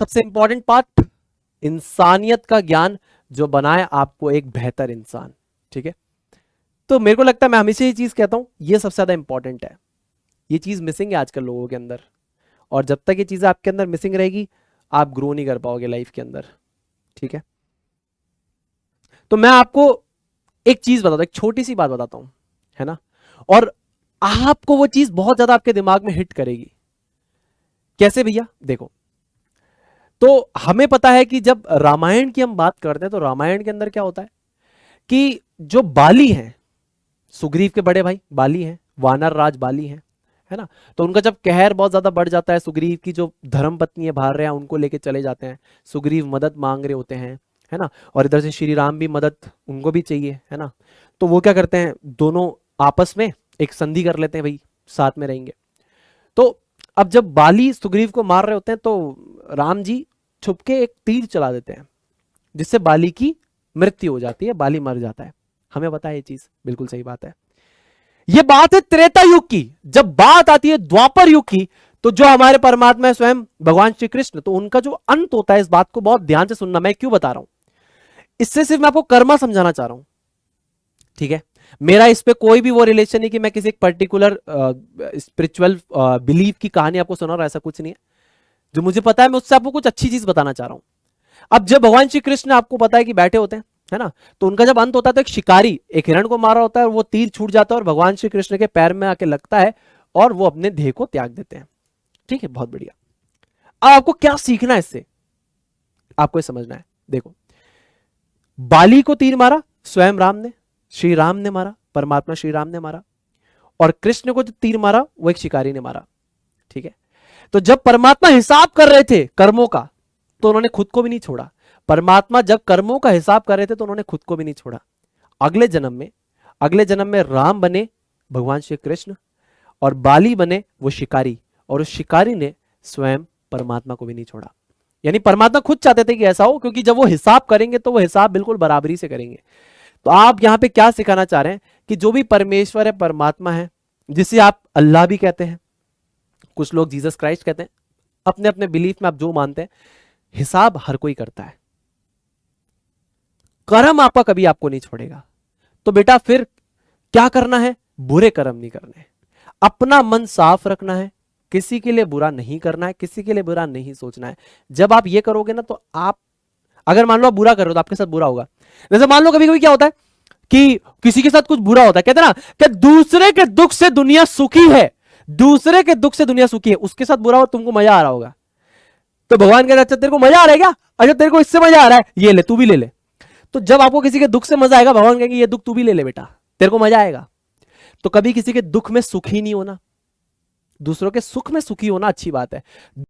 सबसे important part, इंसानियत का ज्ञान जो बनाए आपको एक बेहतर इंसान। ठीक है, तो मेरे को लगता है मैं हमेशा ये चीज कहता हूं, ये सबसे ज्यादा इंपॉर्टेंट है। ये चीज मिसिंग है आजकल लोगों के अंदर, और जब तक ये चीजें आपके अंदर मिसिंग रहेगी आप ग्रो नहीं कर पाओगे लाइफ के अंदर। ठीक है, तो मैं आपको एक चीज बताता हूं, एक छोटी सी बात बताता हूं, है ना, और आपको वो चीज बहुत ज्यादा आपके दिमाग में हिट करेगी। कैसे भैया? देखो, तो हमें पता है कि जब रामायण की हम बात करते हैं तो रामायण के अंदर क्या होता है कि जो बाली हैं, सुग्रीव के बड़े भाई बाली हैं, वानर राज बाली हैं, है ना, तो उनका जब कहर बहुत ज्यादा बढ़ जाता है, सुग्रीव की जो धर्म पत्नी है भार रहे हैं उनको लेके चले जाते हैं, सुग्रीव मदद मांग रहे होते हैं, है ना, और इधर से श्री राम भी मदद उनको भी चाहिए, है ना, तो वो क्या करते हैं, दोनों आपस में एक संधि कर लेते हैं, भाई साथ में रहेंगे। तो अब जब बाली सुग्रीव को मार रहे होते हैं तो राम जी छुपके एक तीर चला देते हैं, जिससे बाली की मृत्यु हो जाती है, बाली मर जाता है। हमें पता है ये चीज, बिल्कुल सही बात है। ये बात है त्रेता युग की। जब बात आती है द्वापर युग की, तो जो हमारे परमात्मा है स्वयं भगवान श्री कृष्ण, तो उनका जो अंत होता है, इस बात को बहुत ध्यान से सुनना, मैं क्यों बता रहा हूं, इससे सिर्फ मैं आपको कर्मा समझाना चाह रहा हूं। ठीक है, मेरा इस पे कोई भी वो रिलेशन नहीं कि मैं किसी एक पर्टिकुलर स्पिरिचुअल बिलीफ की कहानी आपको सुना रहा, ऐसा कुछ नहीं है। जो मुझे पता है मैं उससे आपको कुछ अच्छी चीज बताना चाह रहा हूं। अब जब भगवान श्री कृष्ण आपको पता है कि बैठे होते हैं, है ना, तो उनका जब अंत होता है तो एक शिकारी एक हिरण को मारा होता है और वो तीर छूट जाता है और भगवान श्री कृष्ण के पैर में आके लगता है और वो अपने देह को त्याग देते हैं। ठीक है, बहुत बढ़िया। अब आपको क्या सीखना है इससे, आपको ये समझना है। देखो, बाली को तीर मारा स्वयं राम ने, श्री राम ने मारा, परमात्मा श्री राम ने मारा, और कृष्ण को जो तीर मारा वो एक शिकारी ने मारा। ठीक है, तो जब परमात्मा हिसाब कर रहे थे कर्मों का तो उन्होंने खुद को भी नहीं छोड़ा। परमात्मा जब कर्मों का हिसाब कर रहे थे तो उन्होंने खुद को भी नहीं छोड़ा। अगले जन्म में राम बने भगवान श्री कृष्ण और बाली बने वो शिकारी, और उस शिकारी ने स्वयं परमात्मा को भी नहीं छोड़ा। यानी परमात्मा खुद चाहते थे कि ऐसा हो, क्योंकि जब वो हिसाब करेंगे तो वो हिसाब बिल्कुल बराबरी से करेंगे। तो आप यहां पे क्या सिखाना चाह रहे हैं कि जो भी परमेश्वर है, परमात्मा है, जिसे आप अल्लाह भी कहते हैं, कुछ लोग जीसस क्राइस्ट कहते हैं, अपने अपने बिलीफ में आप जो मानते हैं, हिसाब हर कोई करता है, कर्म आपका कभी आपको नहीं छोड़ेगा। तो बेटा फिर क्या करना है, बुरे कर्म नहीं करने, अपना मन साफ रखना है, किसी के लिए बुरा नहीं करना है, किसी के लिए बुरा नहीं सोचना है। जब आप ये करोगे ना तो आप, अगर मान लो आप बुरा कर रहे हो तो आपके साथ बुरा होगा। जैसे मान लो कभी कभी क्या होता है कि किसी के साथ कुछ बुरा होता है, कहते हैं ना कि दूसरे के दुख से दुनिया सुखी है, दूसरे के दुख से दुनिया सुखी है, उसके साथ बुरा हो तुमको मजा आ रहा होगा, तो भगवान कहते हैं अच्छा तेरे को मजा आ रहा है क्या, अच्छा तेरे को इससे मजा आ रहा है, ये ले तू भी ले ले। तो जब आपको किसी के दुख से मजा आएगा भगवान कहेंगे ये दुख तू भी ले ले बेटा, तेरे को मजा आएगा। तो कभी किसी के दुख में सुखी नहीं होना, दूसरों के सुख में सुखी होना अच्छी बात है।